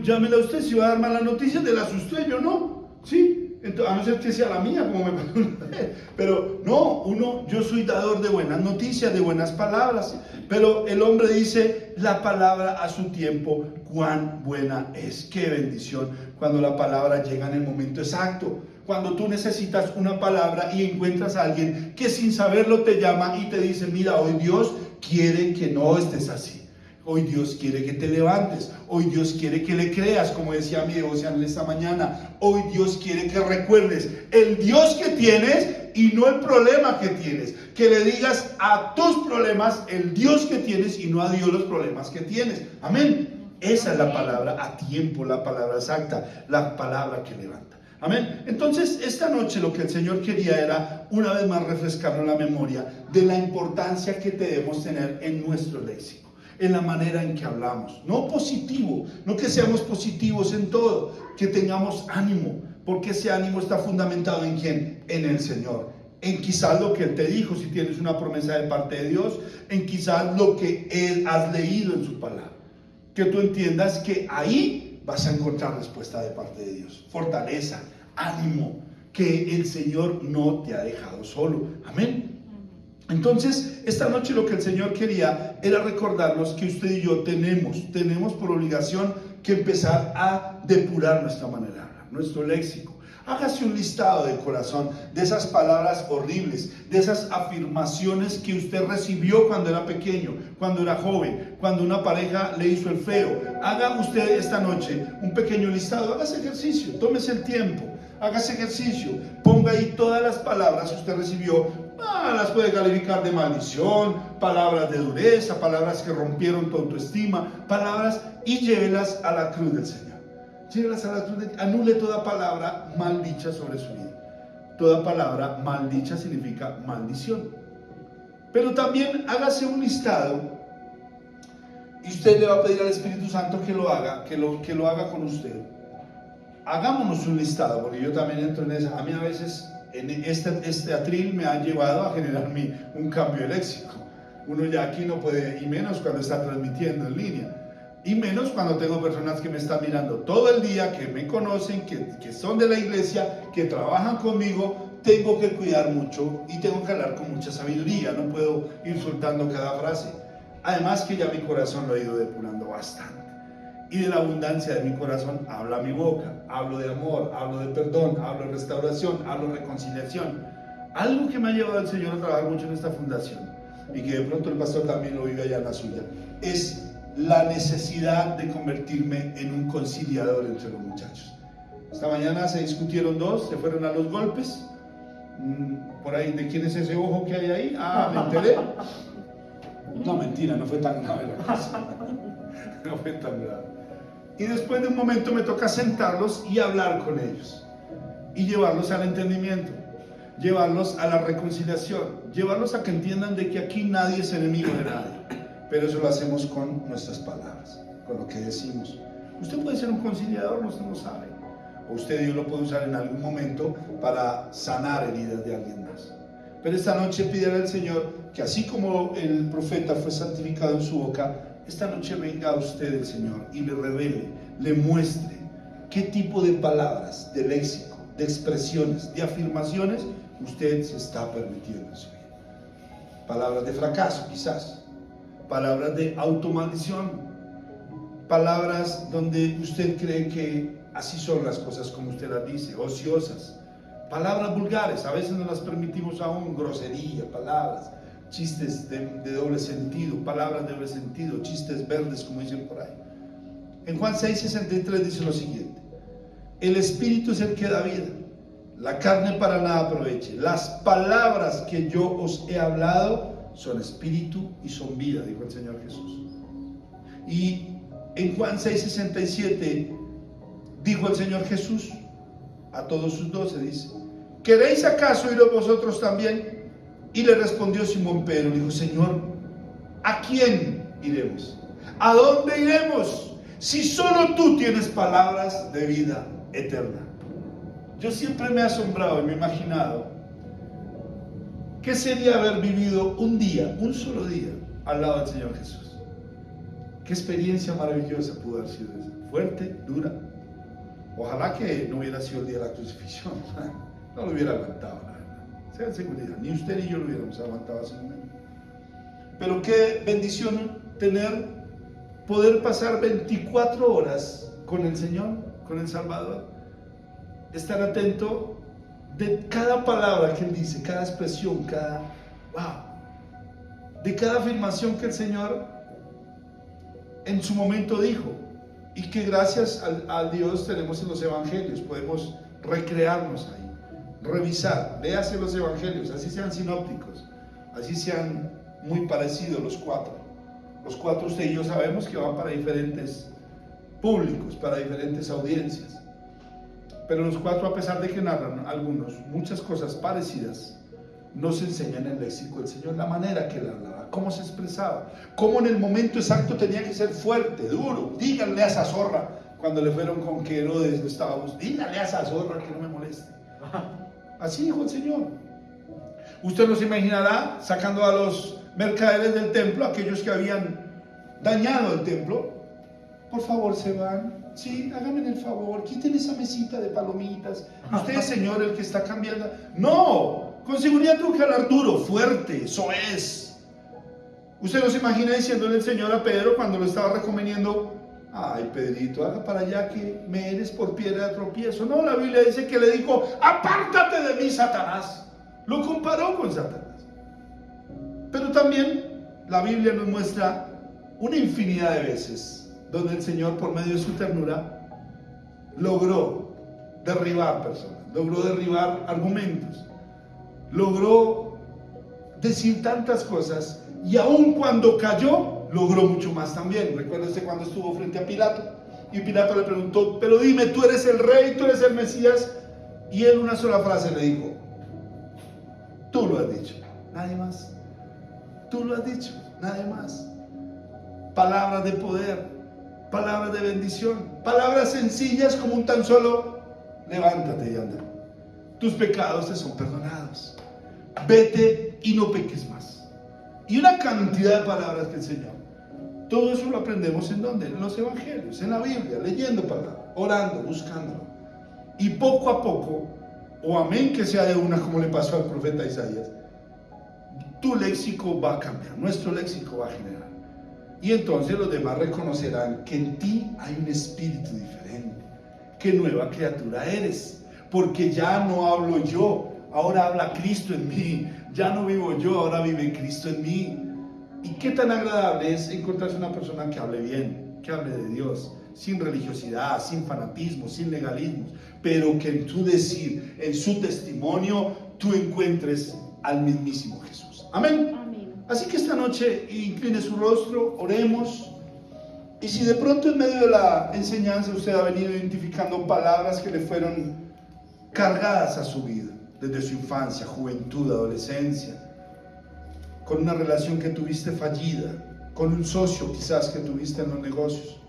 Llámela a usted, si va a dar malas noticias, de la usted, yo no. ¿Sí? Entonces, a no ser que sea la mía, como me pasó una vez. Pero no, yo soy dador de buenas noticias, de buenas palabras. Pero el hombre dice, la palabra a su tiempo, cuán buena es. Qué bendición cuando la palabra llega en el momento exacto. Cuando tú necesitas una palabra y encuentras a alguien que sin saberlo te llama y te dice, mira, hoy Dios quiere que no estés así. Hoy Dios quiere que te levantes. Hoy Dios quiere que le creas, como decía mi devocional esta mañana. Hoy Dios quiere que recuerdes el Dios que tienes y no el problema que tienes. Que le digas a tus problemas el Dios que tienes y no a Dios los problemas que tienes. Amén. Esa es la palabra a tiempo, la palabra exacta, la palabra que levanta. Amén. Entonces, esta noche lo que el Señor quería era, una vez más, refrescarnos la memoria de la importancia que debemos tener en nuestro léxico, en la manera en que hablamos. No positivo, no que seamos positivos en todo, que tengamos ánimo, porque ese ánimo está fundamentado ¿en quién? En el Señor. En quizás lo que Él te dijo, si tienes una promesa de parte de Dios, en quizás lo que Él has leído en su palabra. Que tú entiendas que ahí vas a encontrar respuesta de parte de Dios. Fortaleza, ánimo, que el Señor no te ha dejado solo. Amén. Entonces, esta noche lo que el Señor quería era recordarnos que usted y yo tenemos por obligación que empezar a depurar nuestra manera de hablar, nuestro léxico. Hágase un listado de corazón de esas palabras horribles, de esas afirmaciones que usted recibió cuando era pequeño, cuando era joven, cuando una pareja le hizo el feo. Haga usted esta noche un pequeño listado, hágase ejercicio, tómese el tiempo, hágase ejercicio, ponga ahí todas las palabras que usted recibió. Las puede calificar de maldición, palabras de dureza, palabras que rompieron tu autoestima, palabras, y llévelas a la cruz del Señor. Llévelas a la cruz, anule toda palabra maldicha sobre su vida. Toda palabra maldicha significa maldición. Pero también hágase un listado y usted le va a pedir al Espíritu Santo que lo haga, que lo haga con usted. Hagámonos un listado, porque yo también entro en esa. A mí a veces en este atril me ha llevado a generar un cambio de léxico. Uno ya aquí no puede, y menos cuando está transmitiendo en línea. Y menos cuando tengo personas que me están mirando todo el día, que me conocen, que son de la iglesia, que trabajan conmigo. Tengo que cuidar mucho y tengo que hablar con mucha sabiduría. No puedo ir soltando cada frase. Además que ya mi corazón lo he ido depurando bastante. Y de la abundancia de mi corazón habla mi boca. Hablo de amor, hablo de perdón, hablo de restauración, hablo de reconciliación. Algo que me ha llevado el Señor a trabajar mucho en esta fundación, y que de pronto el pastor también lo vive allá en la suya, es la necesidad de convertirme en un conciliador entre los muchachos. Esta mañana se discutieron dos, se fueron a los golpes. Por ahí, ¿de quién es ese ojo que hay ahí? Me enteré. No, mentira, no fue tan grave la cosa. No fue tan grave. Y después de un momento me toca sentarlos y hablar con ellos. Y llevarlos al entendimiento. Llevarlos a la reconciliación. Llevarlos a que entiendan de que aquí nadie es enemigo de nadie. Pero eso lo hacemos con nuestras palabras, con lo que decimos. Usted puede ser un conciliador, usted no sabe. O usted, Dios lo puede usar en algún momento para sanar heridas de alguien más. Pero esta noche pídale al Señor que así como el profeta fue santificado en su boca, esta noche venga a usted el Señor y le revele, le muestre qué tipo de palabras, de léxico, de expresiones, de afirmaciones usted se está permitiendo en su vida. Palabras de fracaso quizás. Palabras de automaldición, palabras donde usted cree que así son las cosas como usted las dice, ociosas, palabras vulgares, a veces no las permitimos aún, grosería, palabras, chistes de doble sentido, palabras de doble sentido, chistes verdes como dicen por ahí. En Juan 6:63 dice lo siguiente: el Espíritu es el que da vida, la carne para nada aproveche, las palabras que yo os he hablado son espíritu y son vida, dijo el Señor Jesús. Y en Juan 6:67 dijo el Señor Jesús a todos sus 12, dice: ¿queréis acaso ir vosotros también? Y le respondió Simón Pedro, dijo: Señor, ¿a quién iremos? ¿A dónde iremos? Si solo tú tienes palabras de vida eterna. Yo siempre me he asombrado y me he imaginado ¿Qué sería haber vivido un día, un solo día, al lado del Señor Jesús? Qué experiencia maravillosa pudo haber sido esa. Fuerte, dura. Ojalá que no hubiera sido el día de la crucifixión. No lo hubiera aguantado, la verdad. Sea en seguridad. Ni usted ni yo lo hubiéramos aguantado así. Pero qué bendición poder pasar 24 horas con el Señor, con el Salvador. Estar atento de cada palabra que Él dice, cada expresión, de cada afirmación que el Señor en su momento dijo, y que gracias a Dios tenemos en los evangelios, podemos recrearnos ahí, revisar, léase los evangelios, así sean sinópticos, así sean muy parecidos los cuatro. Los cuatro usted y yo sabemos que van para diferentes públicos, para diferentes audiencias. Pero los cuatro, a pesar de que narran algunos muchas cosas parecidas, nos enseñan el léxico del Señor, la manera que Él hablaba, cómo se expresaba, cómo en el momento exacto tenía que ser fuerte, duro. Díganle a esa zorra, cuando le fueron con que Herodes estaba buscando, díganle a esa zorra que no me moleste. Así dijo el Señor. Usted nos imaginará sacando a los mercaderes del templo, aquellos que habían dañado el templo. Por favor, se van. Sí, háganme el favor, quiten esa mesita de palomitas. Usted, Señor, el que está cambiando. No, con seguridad tuvo que hablar duro, fuerte, soez. Usted no se imagina diciéndole el Señor a Pedro cuando lo estaba recomendando: ay, Pedrito, haga para allá que me eres por piedra de tropiezo. No, la Biblia dice que le dijo: apártate de mí, Satanás. Lo comparó con Satanás. Pero también la Biblia nos muestra una infinidad de veces donde el Señor, por medio de su ternura, logró derribar personas, logró derribar argumentos, logró decir tantas cosas, y aun cuando cayó, logró mucho más también. Recuérdese cuando estuvo frente a Pilato, y Pilato le preguntó: pero dime, ¿tú eres el rey, tú eres el Mesías? Y él una sola frase le dijo: tú lo has dicho, nadie más. Tú lo has dicho, nadie más. Palabras de poder, palabras de bendición, palabras sencillas como un tan solo: levántate y anda, tus pecados te son perdonados, vete y no peques más. Y una cantidad de palabras que el Señor. Todo eso lo aprendemos ¿en dónde? En los evangelios, en la Biblia, leyendo palabras, orando, buscándolo. Y poco a poco, o amén que sea de una, como le pasó al profeta Isaías, tu léxico va a cambiar, nuestro léxico va a generar. Y entonces los demás reconocerán que en ti hay un espíritu diferente, que nueva criatura eres, porque ya no hablo yo, ahora habla Cristo en mí. Ya no vivo yo, ahora vive Cristo en mí. Y qué tan agradable es encontrarse una persona que hable bien, que hable de Dios, sin religiosidad, sin fanatismo, sin legalismos, pero que en tu decir, en su testimonio, tú encuentres al mismísimo Jesús. Amén. Así que esta noche incline su rostro, oremos. Y si de pronto en medio de la enseñanza usted ha venido identificando palabras que le fueron cargadas a su vida, desde su infancia, juventud, adolescencia, con una relación que tuviste fallida, con un socio quizás que tuviste en los negocios,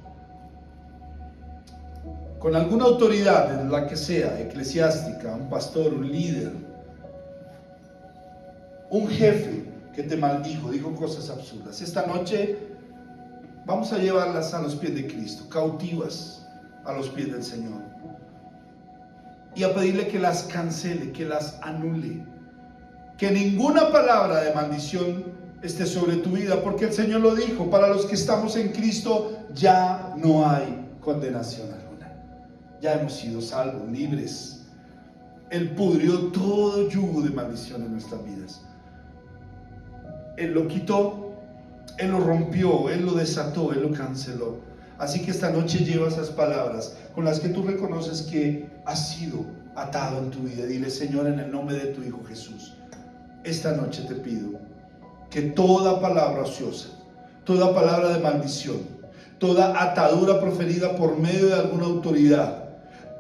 con alguna autoridad, en la que sea, eclesiástica, un pastor, un líder, un jefe que te maldijo, dijo cosas absurdas. Esta noche vamos a llevarlas a los pies de Cristo, cautivas a los pies del Señor, y a pedirle que las cancele, que las anule, que ninguna palabra de maldición esté sobre tu vida, porque el Señor lo dijo: para los que estamos en Cristo ya no hay condenación alguna, ya hemos sido salvos, libres. Él pudrió todo yugo de maldición en nuestras vidas. Él lo quitó, Él lo rompió, Él lo desató, Él lo canceló. Así que esta noche lleva esas palabras con las que tú reconoces que has sido atado en tu vida. Dile: Señor, en el nombre de tu Hijo Jesús, esta noche te pido que toda palabra ociosa, toda palabra de maldición, toda atadura proferida por medio de alguna autoridad,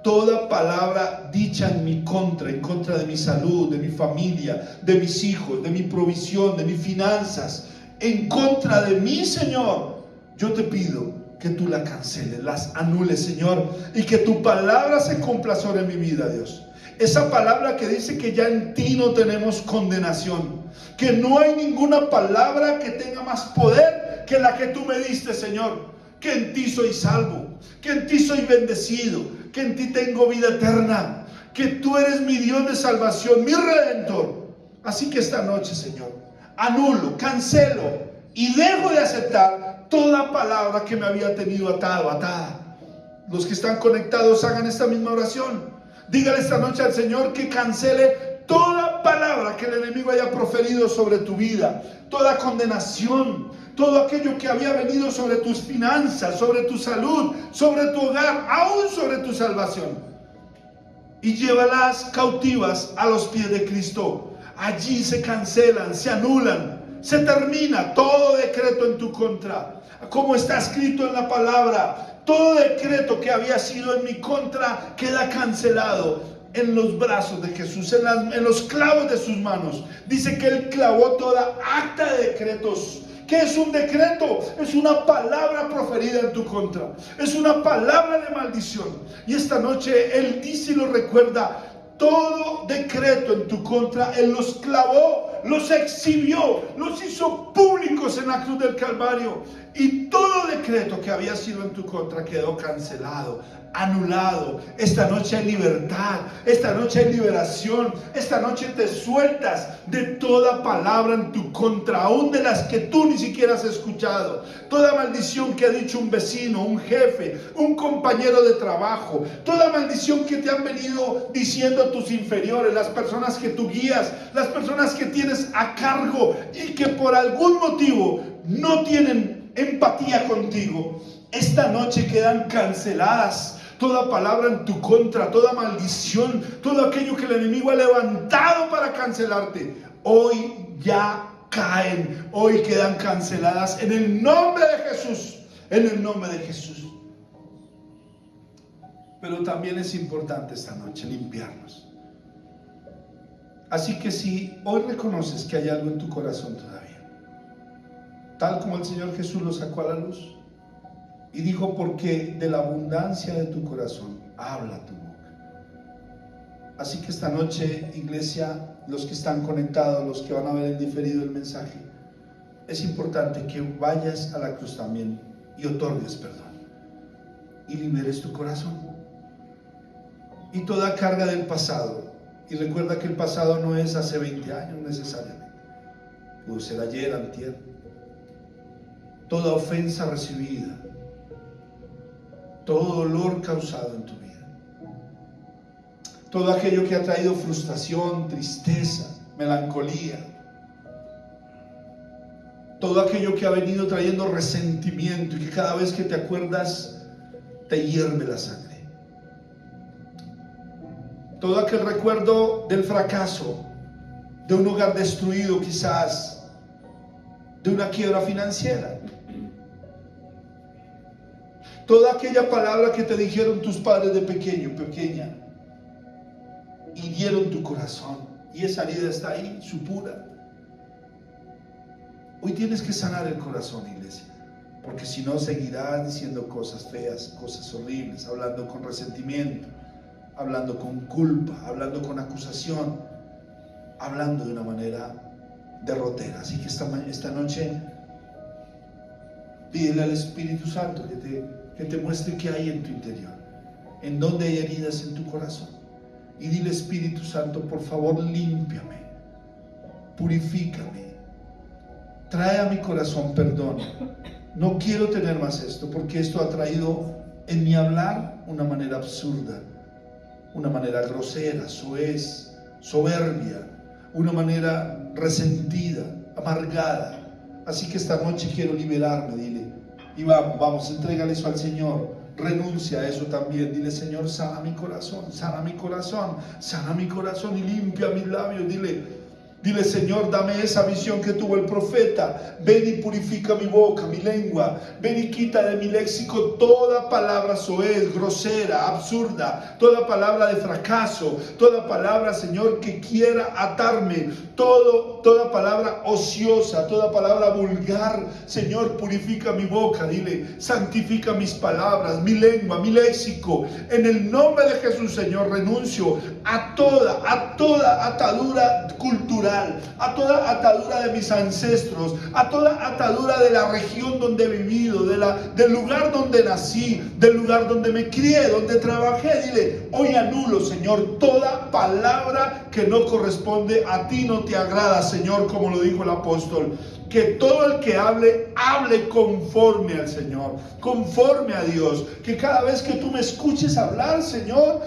toda palabra dicha en mi contra, en contra de mi salud, de mi familia, de mis hijos, de mi provisión, de mis finanzas, en contra de mí, Señor, yo te pido que tú la canceles, las anules, Señor, y que tu palabra se cumpla sobre mi vida, Dios. Esa palabra que dice que ya en ti no tenemos condenación, Que no hay ninguna palabra que tenga más poder que la que tú me diste, Señor. Que en ti soy salvo, que en ti soy bendecido, que en ti tengo vida eterna, que tú eres mi Dios de salvación, mi Redentor. Así que esta noche, Señor, anulo, cancelo y dejo de aceptar toda palabra que me había tenido atado, atada. Los que están conectados hagan esta misma oración. Dígale esta noche al Señor que cancele toda palabra que el enemigo haya proferido sobre tu vida, toda condenación, todo aquello que había venido sobre tus finanzas, sobre tu salud, sobre tu hogar, aún sobre tu salvación. Y llévalas cautivas a los pies de Cristo. Allí se cancelan, se anulan, se termina todo decreto en tu contra. Como está escrito en la palabra, todo decreto que había sido en mi contra queda cancelado en los brazos de Jesús, en los clavos de sus manos. Dice que Él clavó toda acta de decretos. ¿Qué es un decreto? Es una palabra proferida en tu contra. Es una palabra de maldición. Y esta noche Él dice y lo recuerda. Todo decreto en tu contra, Él los clavó, los exhibió, los hizo públicos en la cruz del Calvario. Y todo decreto que había sido en tu contra quedó cancelado, anulado. Esta noche hay libertad, esta noche hay liberación, esta noche te sueltas de toda palabra en tu contra, aún de las que tú ni siquiera has escuchado. Toda maldición que ha dicho un vecino, un jefe, un compañero de trabajo, toda maldición que te han venido diciendo tus inferiores, las personas que tú guías, las personas que tienes a cargo y que por algún motivo no tienen empatía contigo, esta noche quedan canceladas. Toda palabra en tu contra, toda maldición, todo aquello que el enemigo ha levantado para cancelarte, hoy ya caen, hoy quedan canceladas en el nombre de Jesús, en el nombre de Jesús. Pero también es importante esta noche limpiarnos. Así que si hoy reconoces que hay algo en tu corazón todavía, tal como el Señor Jesús lo sacó a la luz y dijo, porque de la abundancia de tu corazón habla tu boca. Así que esta noche, iglesia, los que están conectados, los que van a ver en diferido el mensaje, es importante que vayas a la cruz también y otorgues perdón y liberes tu corazón y toda carga del pasado. Y recuerda que el pasado no es hace 20 años necesariamente, pudo ser ayer, antier. Toda ofensa recibida, todo dolor causado en tu vida, todo aquello que ha traído frustración, tristeza, melancolía, todo aquello que ha venido trayendo resentimiento y que cada vez que te acuerdas te hierve la sangre, todo aquel recuerdo del fracaso, de un hogar destruido quizás, de una quiebra financiera, toda aquella palabra que te dijeron tus padres de pequeño, pequeña, hirieron tu corazón y esa herida está ahí, supura. Hoy tienes que sanar el corazón, iglesia, porque si no seguirás diciendo cosas feas, cosas horribles, hablando con resentimiento, hablando con culpa, hablando con acusación, hablando de una manera derrotera. Así que esta noche pídele al Espíritu Santo que te muestre qué hay en tu interior, en dónde hay heridas en tu corazón, y dile, Espíritu Santo, por favor, límpiame, purifícame, trae a mi corazón perdón. No quiero tener más esto, porque esto ha traído en mi hablar una manera absurda, una manera grosera, soez, soberbia, una manera resentida, amargada. Así que esta noche quiero liberarme, dile. Y vamos, entrégale eso al Señor. Renuncia a eso también. Dile, Señor, sana mi corazón, sana mi corazón, sana mi corazón y limpia mis labios. Dile, Señor, dame esa visión que tuvo el profeta. Ven y purifica mi boca, mi lengua. Ven y quita de mi léxico toda palabra soez, grosera, absurda, toda palabra de fracaso, toda palabra, Señor, que quiera atarme, toda palabra ociosa, toda palabra vulgar. Señor, purifica mi boca. Dile, santifica mis palabras, mi lengua, mi léxico. En el nombre de Jesús, Señor, renuncio a toda atadura cultural, a toda atadura de mis ancestros, a toda atadura de la región donde he vivido, del lugar donde nací, del lugar donde me crié, donde trabajé. Dile, hoy anulo, Señor, toda palabra que no corresponde a ti, no te agrada, Señor, como lo dijo el apóstol. Que todo el que hable conforme al Señor, conforme a Dios. Que cada vez que tú me escuches hablar, Señor,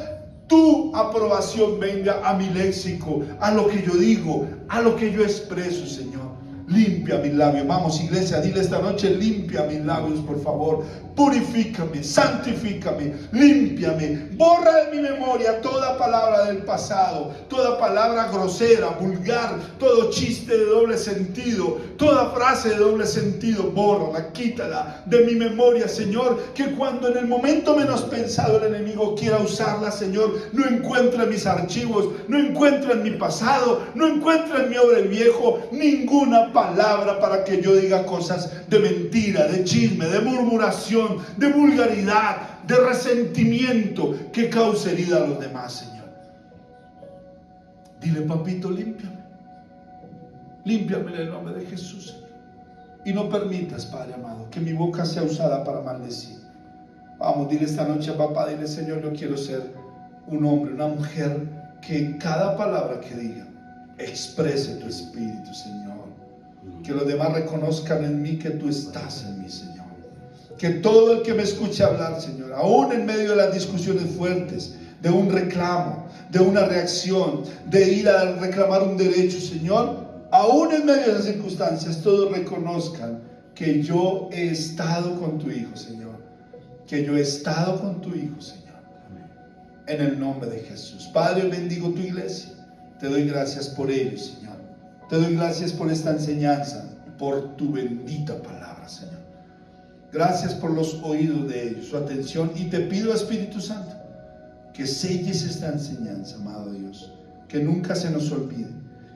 tu aprobación venga a mi léxico, a lo que yo digo, a lo que yo expreso, Señor. Limpia mis labios. Vamos, iglesia, dile esta noche, limpia mis labios, por favor. Purifícame, santifícame, límpiame. Borra de mi memoria toda palabra del pasado, toda palabra grosera, vulgar, todo chiste de doble sentido, toda frase de doble sentido. Bórrala, quítala de mi memoria, Señor. Que cuando en el momento menos pensado el enemigo quiera usarla, Señor, no encuentre en mis archivos, no encuentre en mi pasado, no encuentre en mi obra el viejo ninguna palabra para que yo diga cosas de mentira, de chisme, de murmuración, de vulgaridad, de resentimiento que cause herida a los demás, Señor. Dile, papito, límpiame. Límpiame en el nombre de Jesús, Señor. Y no permitas, Padre amado, que mi boca sea usada para maldecir. Vamos, dile esta noche a papá, dile, Señor, yo quiero ser un hombre, una mujer que cada palabra que diga exprese tu espíritu, Señor. Que los demás reconozcan en mí que tú estás en mí, Señor. Que todo el que me escuche hablar, Señor, aún en medio de las discusiones fuertes, de un reclamo, de una reacción, de ir a reclamar un derecho, Señor, aún en medio de esas circunstancias, todos reconozcan que yo he estado con tu Hijo, Señor. Que yo he estado con tu Hijo, Señor. En el nombre de Jesús. Padre, bendigo tu iglesia. Te doy gracias por ello, Señor. Te doy gracias por esta enseñanza, por tu bendita palabra, Señor. Gracias por los oídos de ellos, su atención. Y te pido, Espíritu Santo, que selles esta enseñanza, amado Dios. Que nunca se nos olvide.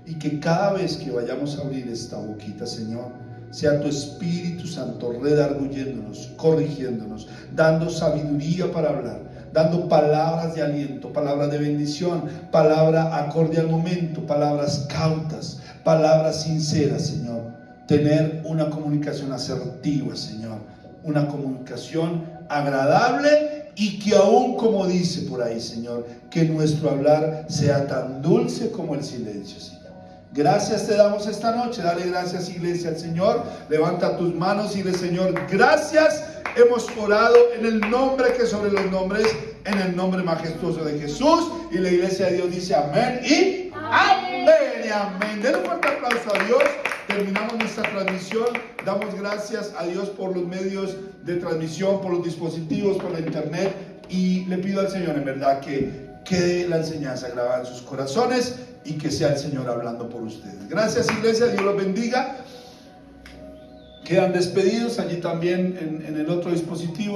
Y que cada vez que vayamos a abrir esta boquita, Señor, sea tu Espíritu Santo redarguyéndonos, corrigiéndonos, dando sabiduría para hablar, dando palabras de aliento, palabras de bendición, palabra acorde al momento, palabras cautas, palabras sinceras, Señor. Tener una comunicación asertiva, Señor, una comunicación agradable y que aún, como dice por ahí, Señor, que nuestro hablar sea tan dulce como el silencio, Señor. Gracias te damos esta noche. Dale gracias, iglesia, al Señor. Levanta tus manos y dile, Señor, gracias. Hemos orado en el nombre que sobre los nombres, en el nombre majestuoso de Jesús. Y la iglesia de Dios dice amén y amén y amén. Den un fuerte aplauso a Dios. Terminamos nuestra transmisión. Damos gracias a Dios por los medios de transmisión, por los dispositivos, por la internet. Y le pido al Señor, en verdad, que quede la enseñanza grabada en sus corazones y que sea el Señor hablando por ustedes. Gracias, iglesia. Dios los bendiga. Quedan despedidos allí también en el otro dispositivo.